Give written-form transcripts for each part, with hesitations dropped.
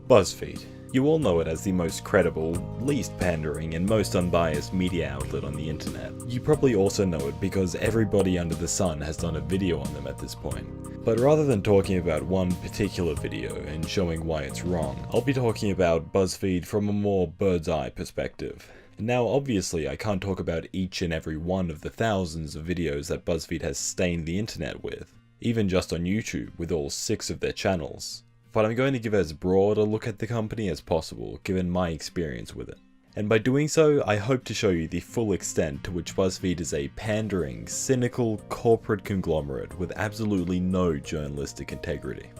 Buzzfeed. You all know it as the most credible, least pandering, and most unbiased media outlet on the internet. You probably also know it because everybody under the sun has done a video on them at this point. But rather than talking about one particular video and showing why it's wrong, I'll be talking about Buzzfeed from a more bird's eye perspective. Now obviously I can't talk about each and every one of the thousands of videos that Buzzfeed has stained the internet with, even just on YouTube with all 6 of their channels. But I'm going to give as broad a look at the company as possible, given my experience with it. And by doing so, I hope to show you the full extent to which Buzzfeed is a pandering, cynical, corporate conglomerate with absolutely no journalistic integrity.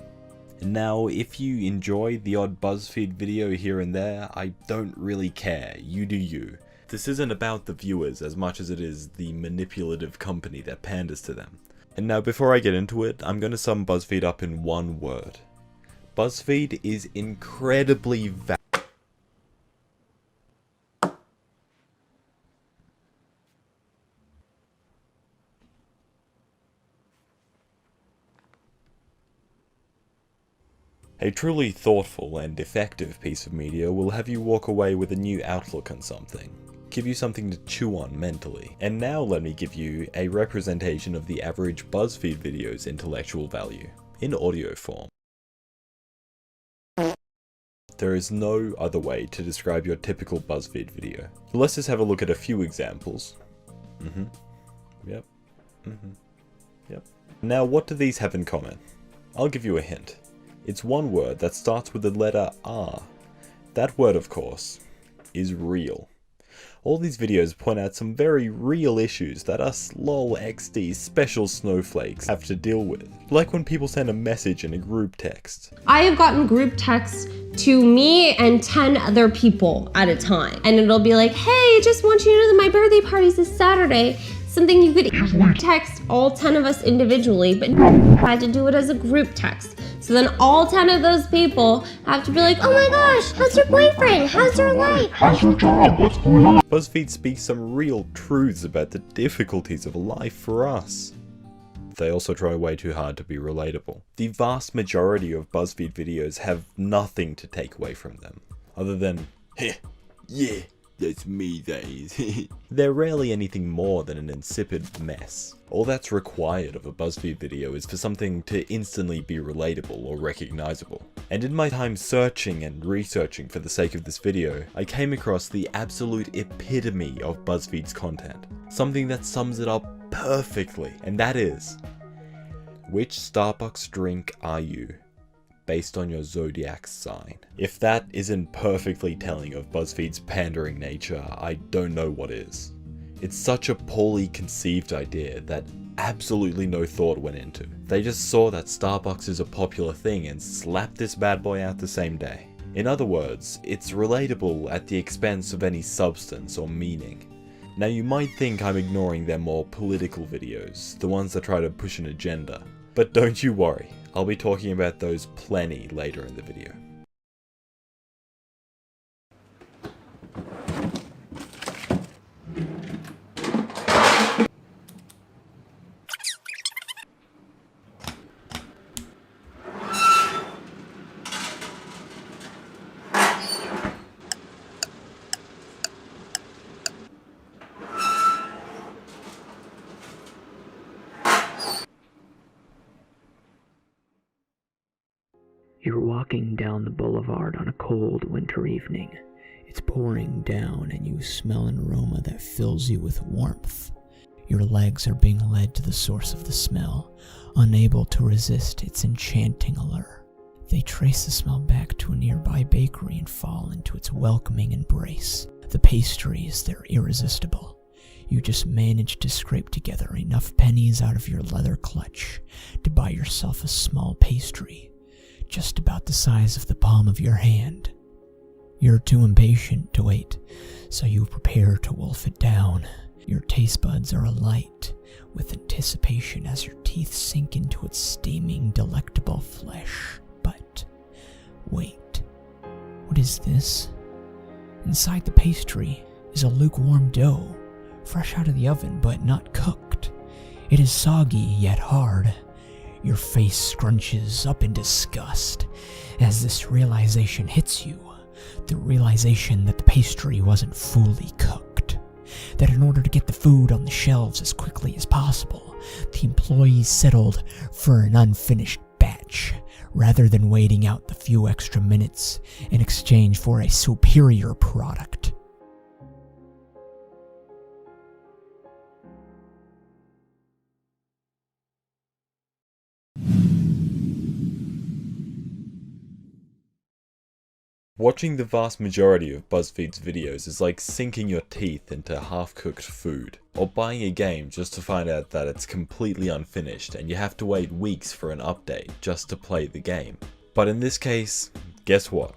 And now, if you enjoy the odd Buzzfeed video here and there, I don't really care, you do you. This isn't about the viewers as much as it is the manipulative company that panders to them. And now before I get into it, I'm going to sum Buzzfeed up in one word. Buzzfeed is incredibly A truly thoughtful and effective piece of media will have you walk away with a new outlook on something, give you something to chew on mentally. And now let me give you a representation of the average Buzzfeed video's intellectual value, in audio form. There is no other way to describe your typical Buzzfeed video. Let's just have a look at a few examples. Yep. Now what do these have in common? I'll give you a hint. It's one word that starts with the letter R. That word, of course, is real. All these videos point out some very real issues that us lol XD special snowflakes have to deal with. Like when people send a message in a group text. I have gotten group texts to me and 10 other people at a time. And it'll be like, hey, just want you to know that my birthday party's this Saturday. Something you could text all 10 of us individually, but I had to do it as a group text. So then all 10 of those people have to be like, oh my gosh, how's your boyfriend? How's your life? How's your job? What's going on? Buzzfeed speaks some real truths about the difficulties of life for us. They also try way too hard to be relatable. The vast majority of Buzzfeed videos have nothing to take away from them, other than, heh, yeah, that's me, that is. They're rarely anything more than an insipid mess. All that's required of a Buzzfeed video is for something to instantly be relatable or recognizable. And in my time searching and researching for the sake of this video, I came across the absolute epitome of Buzzfeed's content. Something that sums it up perfectly, and that is, which Starbucks drink are you? Based on your zodiac sign. If that isn't perfectly telling of Buzzfeed's pandering nature, I don't know what is. It's such a poorly conceived idea that absolutely no thought went into. They just saw that Starbucks is a popular thing and slapped this bad boy out the same day. In other words, it's relatable at the expense of any substance or meaning. Now you might think I'm ignoring their more political videos, the ones that try to push an agenda. But don't you worry, I'll be talking about those plenty later in the video. You're walking down the boulevard on a cold winter evening. It's pouring down and you smell an aroma that fills you with warmth. Your legs are being led to the source of the smell, unable to resist its enchanting allure. They trace the smell back to a nearby bakery and fall into its welcoming embrace. The pastries, they're irresistible. You just manage to scrape together enough pennies out of your leather clutch to buy yourself a small pastry, just about the size of the palm of your hand. You're too impatient to wait, so you prepare to wolf it down. Your taste buds are alight with anticipation as your teeth sink into its steaming, delectable flesh. But wait, what is this? Inside the pastry is a lukewarm dough, fresh out of the oven but not cooked. It is soggy yet hard. Your face scrunches up in disgust as this realization hits you. The realization that the pastry wasn't fully cooked. That in order to get the food on the shelves as quickly as possible, the employees settled for an unfinished batch, rather than waiting out the few extra minutes in exchange for a superior product. Watching the vast majority of Buzzfeed's videos is like sinking your teeth into half-cooked food, or buying a game just to find out that it's completely unfinished and you have to wait weeks for an update just to play the game. But in this case, guess what?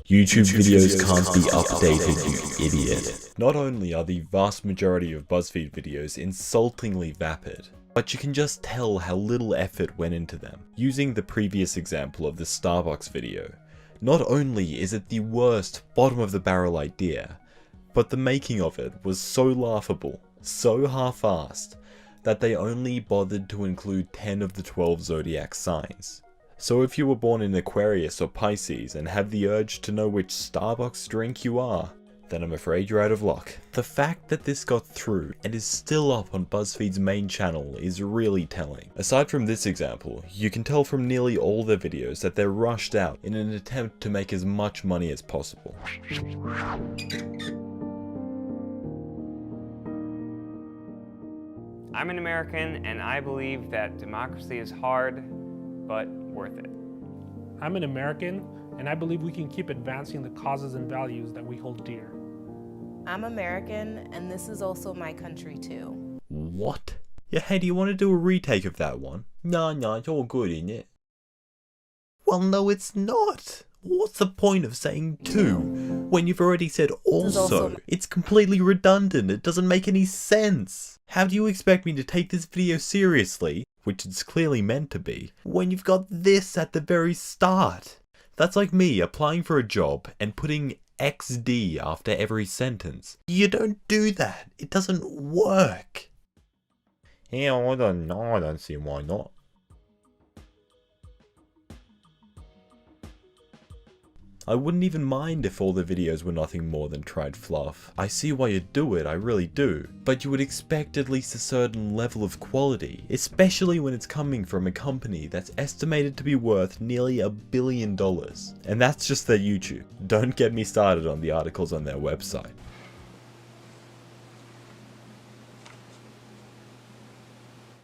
YouTube videos can't be updated, you idiot. Not only are the vast majority of Buzzfeed videos insultingly vapid, but you can just tell how little effort went into them. Using the previous example of the Starbucks video, not only is it the worst, bottom of the barrel idea, but the making of it was so laughable, so half-assed, that they only bothered to include 10 of the 12 zodiac signs. So if you were born in Aquarius or Pisces and have the urge to know which Starbucks drink you are, then I'm afraid you're out of luck. The fact that this got through and is still up on Buzzfeed's main channel is really telling. Aside from this example, you can tell from nearly all their videos that they're rushed out in an attempt to make as much money as possible. I'm an American and I believe that democracy is hard, but worth it. I'm an American and I believe we can keep advancing the causes and values that we hold dear. I'm American, and this is also my country too. What? Yeah, hey, do you want to do a retake of that one? No, it's all good, isn't it? Well, no, it's not. What's the point of saying two when you've already said also? It's completely redundant. It doesn't make any sense. How do you expect me to take this video seriously, which it's clearly meant to be, when you've got this at the very start? That's like me applying for a job and putting XD after every sentence. You don't do that. It doesn't work. Yeah, I don't know. I don't see why not. I wouldn't even mind if all the videos were nothing more than tried fluff. I see why you do it, I really do. But you would expect at least a certain level of quality, especially when it's coming from a company that's estimated to be worth nearly $1 billion. And that's just their YouTube. Don't get me started on the articles on their website.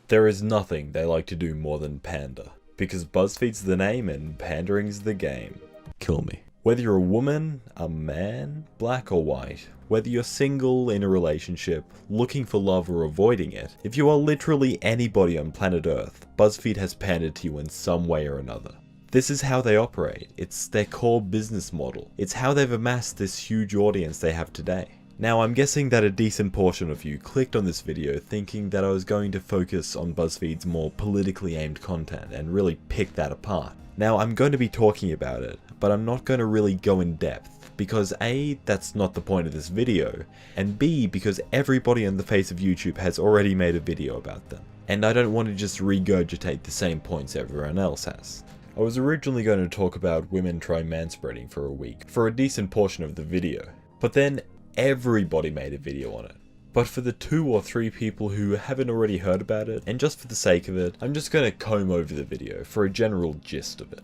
There is nothing they like to do more than pander, because BuzzFeed's the name and pandering's the game. Kill me. Whether you're a woman, a man, black or white, whether you're single, in a relationship, looking for love or avoiding it, if you are literally anybody on planet Earth, BuzzFeed has pandered to you in some way or another. This is how they operate. It's their core business model. It's how they've amassed this huge audience they have today. Now, I'm guessing that a decent portion of you clicked on this video thinking that I was going to focus on BuzzFeed's more politically aimed content and really pick that apart. Now, I'm going to be talking about it, but I'm not going to really go in depth, because A, that's not the point of this video, and B, because everybody on the face of YouTube has already made a video about them, and I don't want to just regurgitate the same points everyone else has. I was originally going to talk about women try manspreading for a week, for a decent portion of the video, but then everybody made a video on it. But for the 2 or 3 people who haven't already heard about it, and just for the sake of it, I'm just going to comb over the video for a general gist of it.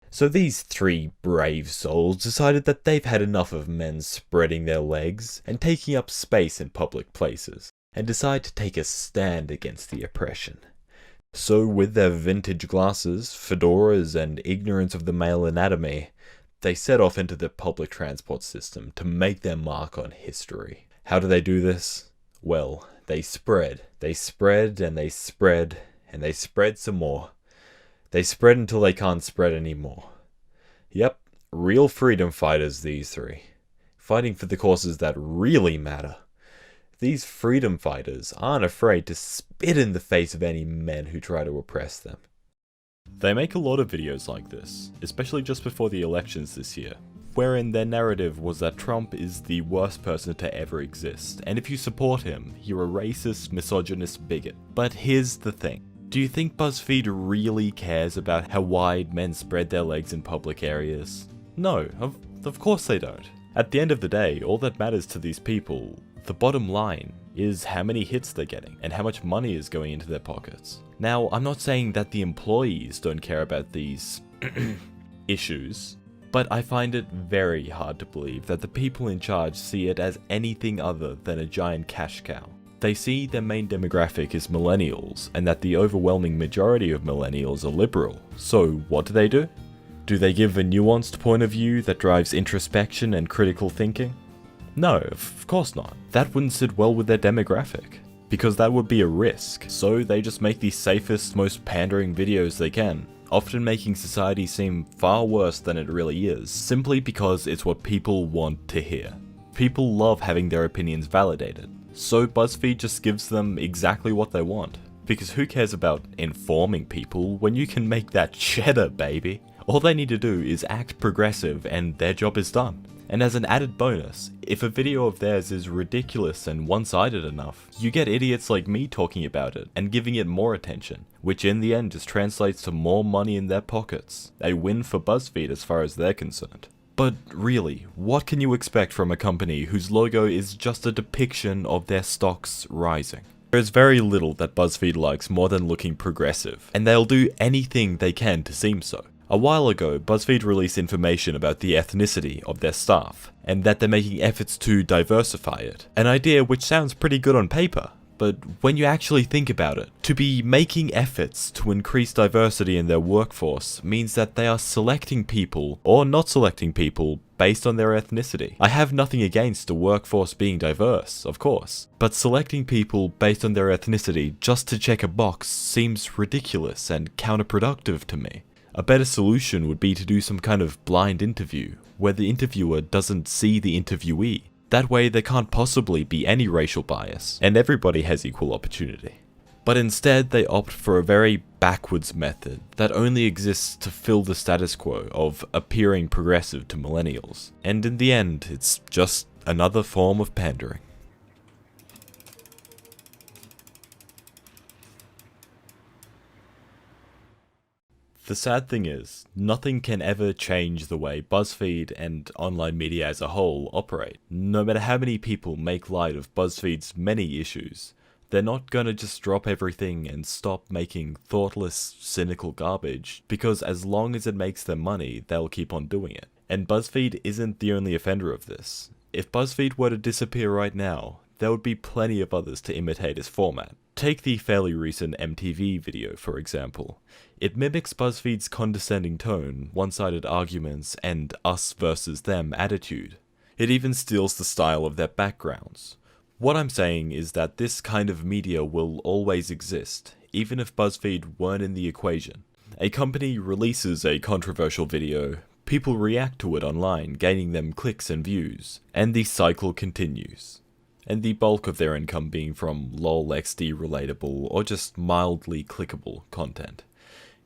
So these 3 brave souls decided that they've had enough of men spreading their legs and taking up space in public places, and decide to take a stand against the oppression. So with their vintage glasses, fedoras, and ignorance of the male anatomy, they set off into the public transport system to make their mark on history. How do they do this? Well, they spread, and they spread, and they spread some more. They spread until they can't spread anymore. Yep, real freedom fighters, these 3. Fighting for the causes that really matter. These freedom fighters aren't afraid to spit in the face of any men who try to oppress them. They make a lot of videos like this, especially just before the elections this year. wherein their narrative was that Trump is the worst person to ever exist, and if you support him, you're a racist, misogynist bigot. But here's the thing. Do you think Buzzfeed really cares about how wide men spread their legs in public areas? No, of course they don't. At the end of the day, all that matters to these people, the bottom line, is how many hits they're getting and how much money is going into their pockets. Now, I'm not saying that the employees don't care about these issues, but I find it very hard to believe that the people in charge see it as anything other than a giant cash cow. They see their main demographic is millennials, and that the overwhelming majority of millennials are liberal. So what do? Do they give a nuanced point of view that drives introspection and critical thinking? No, of course not. That wouldn't sit well with their demographic, because that would be a risk. So they just make the safest, most pandering videos they can, often making society seem far worse than it really is, simply because it's what people want to hear. People love having their opinions validated, so BuzzFeed just gives them exactly what they want. Because who cares about informing people when you can make that cheddar, baby? All they need to do is act progressive and their job is done. And as an added bonus, if a video of theirs is ridiculous and one-sided enough, you get idiots like me talking about it and giving it more attention, which in the end just translates to more money in their pockets. A win for BuzzFeed as far as they're concerned. But really, what can you expect from a company whose logo is just a depiction of their stocks rising? There is very little that BuzzFeed likes more than looking progressive, and they'll do anything they can to seem so. A while ago, BuzzFeed released information about the ethnicity of their staff, and that they're making efforts to diversify it. An idea which sounds pretty good on paper, but when you actually think about it, to be making efforts to increase diversity in their workforce means that they are selecting people, or not selecting people, based on their ethnicity. I have nothing against a workforce being diverse, of course, but selecting people based on their ethnicity just to check a box seems ridiculous and counterproductive to me. A better solution would be to do some kind of blind interview, where the interviewer doesn't see the interviewee. That way there can't possibly be any racial bias, and everybody has equal opportunity. But instead they opt for a very backwards method that only exists to fill the status quo of appearing progressive to millennials. And in the end, it's just another form of pandering. The sad thing is, nothing can ever change the way BuzzFeed and online media as a whole operate. No matter how many people make light of BuzzFeed's many issues, they're not gonna just drop everything and stop making thoughtless, cynical garbage, because as long as it makes them money, they'll keep on doing it. And BuzzFeed isn't the only offender of this. If BuzzFeed were to disappear right now, there would be plenty of others to imitate its format. Take the fairly recent MTV video, for example. It mimics BuzzFeed's condescending tone, one-sided arguments, and us versus them attitude. It even steals the style of their backgrounds. What I'm saying is that this kind of media will always exist, even if BuzzFeed weren't in the equation. A company releases a controversial video, people react to it online, gaining them clicks and views, and the cycle continues. And the bulk of their income being from lol XD relatable or just mildly clickable content.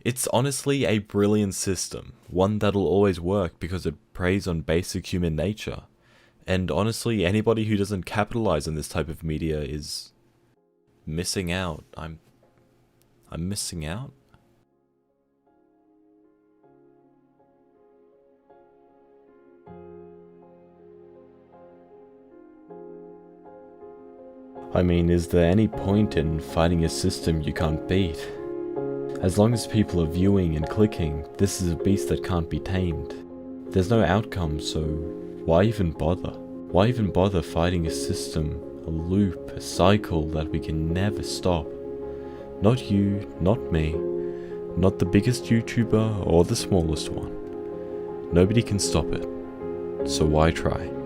It's honestly a brilliant system, one that'll always work because it preys on basic human nature. And honestly, anybody who doesn't capitalize on this type of media is missing out. I'm missing out? I mean, is there any point in fighting a system you can't beat? As long as people are viewing and clicking, this is a beast that can't be tamed. There's no outcome, so why even bother? Why even bother fighting a system, a loop, a cycle that we can never stop? Not you, not me, not the biggest YouTuber or the smallest one. Nobody can stop it, so why try?